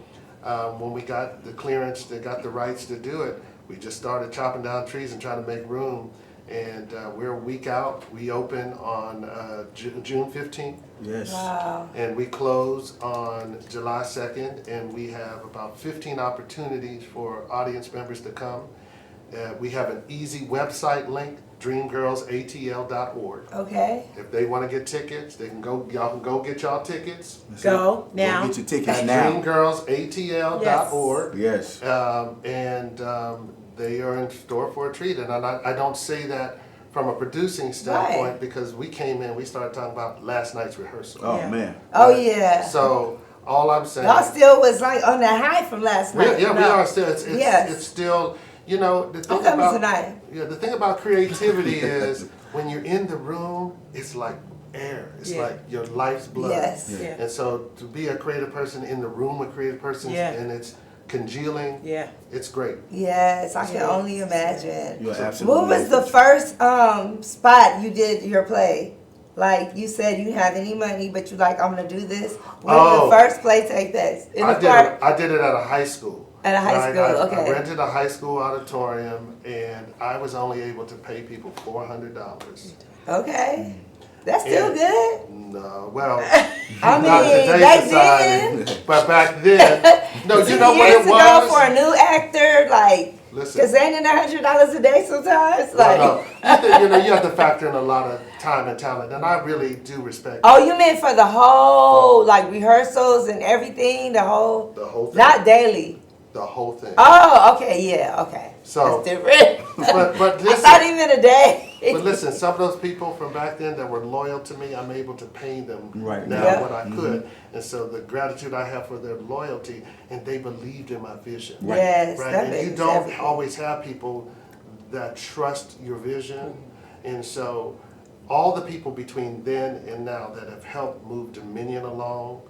Speaker 3: when we got the clearance, they got the rights to do it, we just started chopping down trees and trying to make room. And we're a week out. We open on June 15th.
Speaker 4: Yes.
Speaker 1: Wow.
Speaker 3: And we close on July 2nd. And we have about 15 opportunities for audience members to come. We have an easy website link, dreamgirlsatl.org.
Speaker 1: Okay.
Speaker 3: If they want to get tickets, they can go. Y'all can go get y'all tickets.
Speaker 2: Go now.
Speaker 4: Go get your tickets now.
Speaker 3: Dreamgirlsatl.org.
Speaker 4: Yes.
Speaker 3: They are in store for a treat. And I don't say that from a producing standpoint
Speaker 1: Right.
Speaker 3: because we came in, we started talking about last night's rehearsal.
Speaker 4: Oh
Speaker 2: Yeah.
Speaker 4: man.
Speaker 1: Oh, yeah.
Speaker 3: So all I'm saying,
Speaker 1: Y'all still was like on the high from last night.
Speaker 3: we are still.
Speaker 1: Yes.
Speaker 3: It's still. You know, the thing
Speaker 1: I'm coming
Speaker 3: about
Speaker 1: tonight.
Speaker 3: the thing about creativity is when you're in the room, it's like air. It's
Speaker 2: Yeah.
Speaker 3: like your life's blood.
Speaker 1: Yes.
Speaker 2: Yeah.
Speaker 3: And so to be a creative person in the room with creative persons
Speaker 2: Yeah.
Speaker 3: and it's congealing,
Speaker 2: Yeah.
Speaker 3: it's great.
Speaker 1: Yes, I can only imagine.
Speaker 4: You're absolutely
Speaker 1: What was
Speaker 4: right.
Speaker 1: the first spot you did your play? Like you said, you didn't have any money, but you like, I'm gonna do this. Where did the first play take place? In the park?
Speaker 3: I did it at a high school.
Speaker 1: At a high school,
Speaker 3: I
Speaker 1: okay.
Speaker 3: rented a high school auditorium and I was only able to pay people $400.
Speaker 1: Okay. That's still good.
Speaker 3: No, well,
Speaker 1: I mean,
Speaker 3: not today's
Speaker 1: back
Speaker 3: society,
Speaker 1: then.
Speaker 3: but back then, no,
Speaker 1: 2
Speaker 3: you know what
Speaker 1: years
Speaker 3: it
Speaker 1: ago for
Speaker 3: was?
Speaker 1: a new actor, like,
Speaker 3: Listen.
Speaker 1: cause ain't it $100 a day sometimes? Like,
Speaker 3: Well, no, you have to factor in a lot of time and talent, and I really do respect
Speaker 1: oh, you meant for the whole, like, rehearsals and everything, the whole
Speaker 3: thing.
Speaker 1: not daily.
Speaker 3: The whole thing.
Speaker 1: Oh, okay, yeah, okay.
Speaker 3: So-
Speaker 1: that's different.
Speaker 3: But
Speaker 1: I
Speaker 3: listen,
Speaker 1: thought even a day.
Speaker 3: but listen, some of those people from back then that were loyal to me, I'm able to pay them
Speaker 4: Right.
Speaker 3: now
Speaker 1: Yeah.
Speaker 3: what I could. And so the gratitude I have for their loyalty, and they believed in my vision.
Speaker 1: Yes,
Speaker 3: Right,
Speaker 1: that
Speaker 3: and
Speaker 1: makes
Speaker 3: you don't
Speaker 1: everything.
Speaker 3: always have people that trust your vision. And so all the people between then and now that have helped move Dominion along,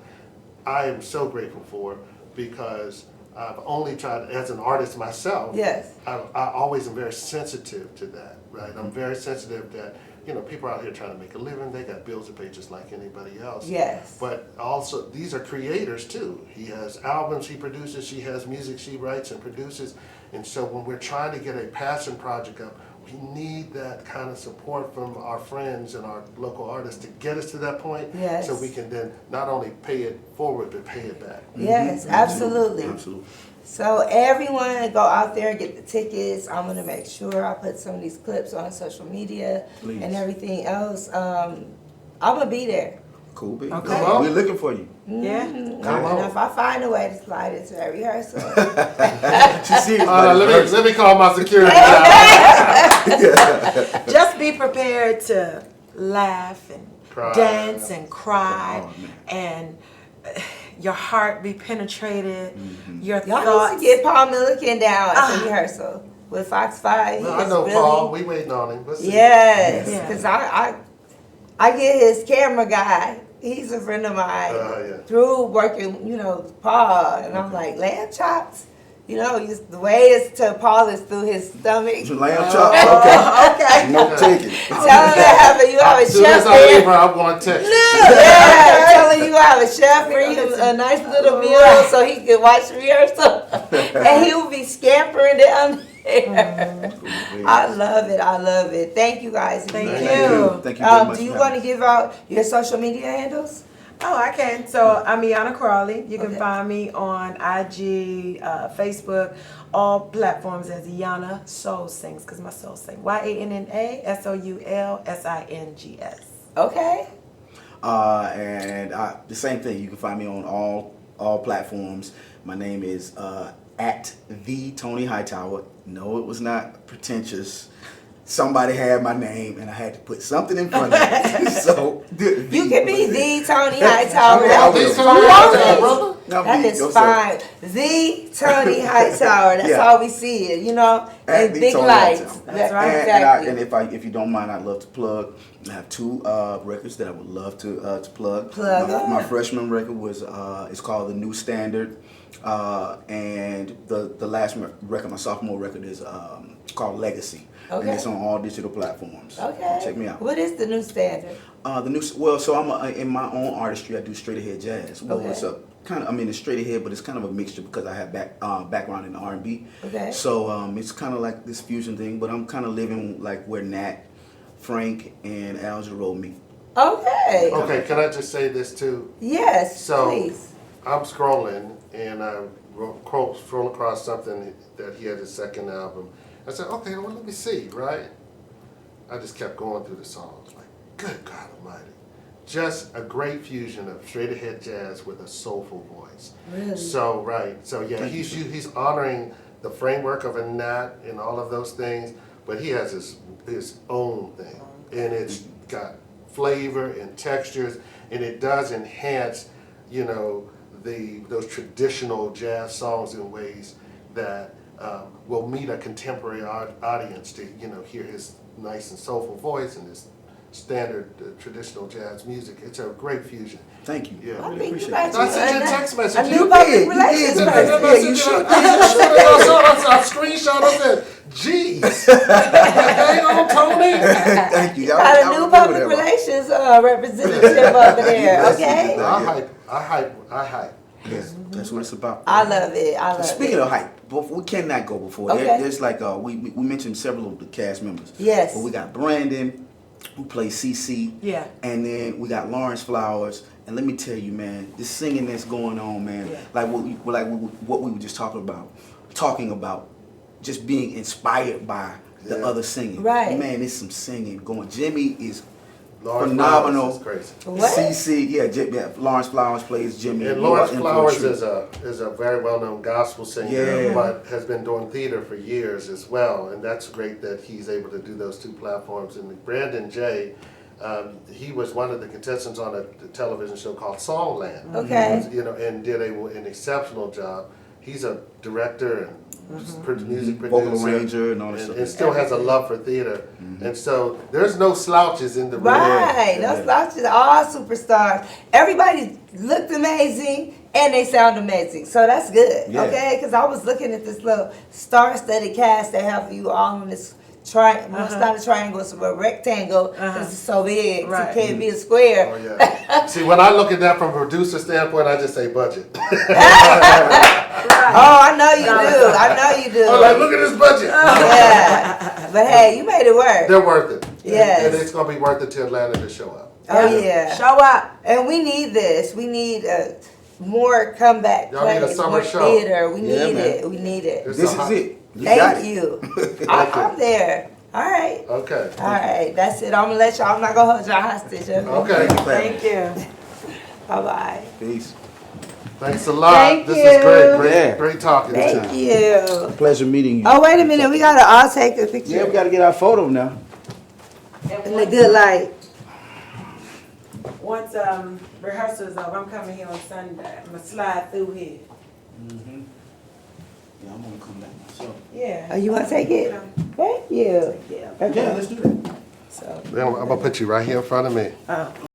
Speaker 3: I am so grateful for, because I've only tried, as an artist myself,
Speaker 1: Yes.
Speaker 3: I always am very sensitive to that, right? I'm very sensitive that, people out here trying to make a living, they got bills to pay just like anybody else.
Speaker 1: Yes.
Speaker 3: But also, these are creators too. He has albums he produces, she has music she writes and produces. And so when we're trying to get a passion project up, we need that kind of support from our friends and our local artists to get us to that point.
Speaker 1: Yes.
Speaker 3: So we can then not only pay it forward, but pay it back.
Speaker 1: Yes, absolutely.
Speaker 4: Absolutely.
Speaker 1: So everyone go out there and get the tickets. I'm gonna make sure I put some of these clips on social media
Speaker 4: Please.
Speaker 1: and everything else. I'm gonna be there.
Speaker 4: Cool, baby.
Speaker 2: Okay.
Speaker 3: Come on.
Speaker 4: We're looking for you.
Speaker 2: Yeah.
Speaker 3: Come on.
Speaker 1: And if I find a way to slide into that rehearsal.
Speaker 4: She's serious about it.
Speaker 3: Let me call my security.
Speaker 2: Just be prepared to laugh and
Speaker 3: Cry.
Speaker 2: dance and cry,
Speaker 4: Oh, man.
Speaker 2: and your heart be penetrated. Your
Speaker 1: Y'all
Speaker 2: thoughts.
Speaker 1: need to get Paul Milliken down at the rehearsal with Fox 5.
Speaker 3: No,
Speaker 1: He
Speaker 3: I
Speaker 1: is
Speaker 3: know
Speaker 1: really,
Speaker 3: Paul. We waiting on him. Let's see.
Speaker 1: yes,
Speaker 2: Yeah.
Speaker 1: because I get his camera guy. He's a friend of mine.
Speaker 3: Yeah.
Speaker 1: Through working, Paul, and I'm like, lamb chops. The way is to Paul is through his stomach.
Speaker 4: Lamb chop. Okay.
Speaker 2: Okay.
Speaker 4: No taking.
Speaker 1: Tell him you have a
Speaker 3: As soon
Speaker 1: chef
Speaker 3: as I leave
Speaker 1: there.
Speaker 3: her, I'm going to text you.
Speaker 1: Yeah, tell him you have a chef for you a nice little meal so he can watch the rehearsal. And he will be scampering down there. I love it. I love it. Thank you guys.
Speaker 2: Thank
Speaker 1: again.
Speaker 2: you.
Speaker 4: Thank you very much.
Speaker 1: Do you
Speaker 4: for
Speaker 1: want to
Speaker 4: having
Speaker 1: give out your social media handles?
Speaker 2: Oh, I can. So I'm Reyanna Crawley. You can
Speaker 1: Okay.
Speaker 2: find me on IG, Facebook, all platforms as Reyanna Soul Sings, because my soul sings. YANNA SOULSINGS.
Speaker 1: Okay.
Speaker 4: And the same thing. You can find me on all platforms. My name is at the Tony Hightower. No, it was not pretentious. Somebody had my name, and I had to put something in front of it. So
Speaker 1: You can be the Tony Hightower.
Speaker 4: I will.
Speaker 3: These
Speaker 1: That
Speaker 3: Tony
Speaker 1: is
Speaker 3: Hightower, brother.
Speaker 1: That is fine. The Tony Hightower. That's
Speaker 4: Yeah.
Speaker 1: all we see it,
Speaker 4: At
Speaker 1: in
Speaker 4: the
Speaker 1: big
Speaker 4: Tony
Speaker 1: lights.
Speaker 4: Hightower.
Speaker 2: That's right.
Speaker 1: Exactly.
Speaker 4: If you don't mind, I'd love to plug. I have 2 records that I would love to plug.
Speaker 1: Plug
Speaker 4: My
Speaker 1: it.
Speaker 4: freshman record was it's called The New Standard, and the last record, my sophomore record, is called Legacy, and
Speaker 1: Okay.
Speaker 4: it's on all digital platforms.
Speaker 1: Okay.
Speaker 4: Check me out.
Speaker 1: What is the new standard?
Speaker 4: So I'm in my own artistry. I do straight ahead jazz. Well,
Speaker 1: Okay.
Speaker 4: it's a kind of, it's straight ahead, but it's kind of a mixture because I have background in R&B.
Speaker 1: Okay.
Speaker 4: So it's kind of like this fusion thing, but I'm kind of living like where Nat, Frank, and Al Jarreau meet.
Speaker 1: Okay.
Speaker 3: Okay, can I just say this too?
Speaker 1: Yes,
Speaker 3: So-
Speaker 1: please.
Speaker 3: I'm scrolling and I scroll across something that he had his second album. I said, okay, well, let me see, right? I just kept going through the songs. Like, good God Almighty. Just a great fusion of straight ahead jazz with a soulful voice.
Speaker 1: Really?
Speaker 3: So, right. So, yeah,
Speaker 4: Thank
Speaker 3: he's honoring the framework of a Nat and all of those things, but he has his own thing. And it's got flavor and textures, and it does enhance, those traditional jazz songs in ways that will meet a contemporary audience to, hear his nice and soulful voice and his standard traditional jazz music. It's a great fusion.
Speaker 4: Thank you.
Speaker 3: Yeah.
Speaker 1: I
Speaker 4: Really
Speaker 1: think you
Speaker 4: appreciate
Speaker 1: got
Speaker 4: it.
Speaker 3: I sent you a text message.
Speaker 1: a
Speaker 3: You
Speaker 1: new
Speaker 3: did.
Speaker 1: public
Speaker 4: You
Speaker 1: relations
Speaker 4: did.
Speaker 1: person.
Speaker 4: Yeah, you should.
Speaker 3: I screenshot. I said, "Geez, hang on, Tony."
Speaker 4: Thank you.
Speaker 1: Got a new public relations representative over there,
Speaker 4: Yes,
Speaker 1: okay?
Speaker 3: I hype.
Speaker 4: Yes, that's what it's about.
Speaker 1: I love it. I love
Speaker 4: Speaking
Speaker 1: it.
Speaker 4: of hype, we cannot go before.
Speaker 1: Okay.
Speaker 4: There's like we mentioned several of the cast members.
Speaker 1: Yes.
Speaker 4: But we got Brandon, who plays CC.
Speaker 2: Yeah.
Speaker 4: And then we got Lawrence Flowers. And let me tell you, man, this singing that's going on, man,
Speaker 2: Yeah.
Speaker 4: like what we were just talking about, just being inspired by the other singing.
Speaker 1: Right.
Speaker 4: Man, there's some singing going. Jimmy is
Speaker 3: Lawrence
Speaker 4: phenomenal.
Speaker 3: Flowers is crazy.
Speaker 1: What?
Speaker 4: CC, yeah, Lawrence Flowers plays Jimmy.
Speaker 3: And
Speaker 4: You
Speaker 3: Lawrence
Speaker 4: are in for a
Speaker 3: Flowers
Speaker 4: treat.
Speaker 3: is a very well-known gospel singer,
Speaker 4: Yeah.
Speaker 3: but has been doing theater for years as well, and that's great that he's able to do those two platforms. And Brandin Jay, he was one of the contestants on a television show called Songland.
Speaker 1: Okay.
Speaker 3: You know, and did an exceptional job. He's a director and music producer,
Speaker 4: Vocal arranger and all that stuff.
Speaker 3: and still has a love for theater. And so there's no slouches in the room.
Speaker 1: Right,
Speaker 4: Yeah.
Speaker 1: those slouches are all superstars. Everybody looked amazing and they sound amazing, so that's good.
Speaker 4: Yeah.
Speaker 1: Okay, because I was looking at this little star-studded cast they have you all on this triangle. Well, it's not a triangle; it's a rectangle because it's so big. So
Speaker 2: Right.
Speaker 1: it can't be a square.
Speaker 3: Oh yeah. See, when I look at that from a producer standpoint, I just say budget.
Speaker 1: Oh, I know you do. I know you do.
Speaker 3: I'm like, look at this budget.
Speaker 1: Yeah, but hey, you made it work.
Speaker 3: They're worth it.
Speaker 1: Yes.
Speaker 3: And it's gonna be worth it to Atlanta to show up.
Speaker 1: Oh yeah.
Speaker 2: Show up.
Speaker 1: And we need this. We need more comeback
Speaker 3: Y'all need a
Speaker 1: plays,
Speaker 3: summer
Speaker 1: more
Speaker 3: show.
Speaker 1: theater. We
Speaker 4: Yeah,
Speaker 1: need
Speaker 4: man.
Speaker 1: it. We need it.
Speaker 3: It's
Speaker 4: This
Speaker 3: a
Speaker 4: is
Speaker 3: hot-
Speaker 4: it. You got
Speaker 1: Thank
Speaker 4: it.
Speaker 1: you. I'm there. All right.
Speaker 3: Okay.
Speaker 1: All right. That's it. I'm gonna let y'all. I'm not gonna hold y'all hostage.
Speaker 3: Okay.
Speaker 2: Thank you.
Speaker 1: Bye bye.
Speaker 4: Peace.
Speaker 3: Thanks a lot.
Speaker 1: Thank
Speaker 3: this
Speaker 1: you.
Speaker 3: is great. Great,
Speaker 4: Yeah.
Speaker 3: great talking to you.
Speaker 1: Thank you.
Speaker 4: Pleasure meeting you.
Speaker 1: Oh wait a minute. We gotta all take a picture
Speaker 4: Yeah, we got to get our photo now.
Speaker 1: in the good light.
Speaker 2: Once rehearsal is over, I'm coming here on Sunday. I'm gonna slide through here.
Speaker 4: Yeah, I'm gonna come back myself.
Speaker 2: Yeah.
Speaker 1: Oh, you wanna take it? Thank you.
Speaker 2: Yeah.
Speaker 1: Okay.
Speaker 4: Yeah, let's do that.
Speaker 1: So.
Speaker 3: Then I'm gonna put you right here in front of me.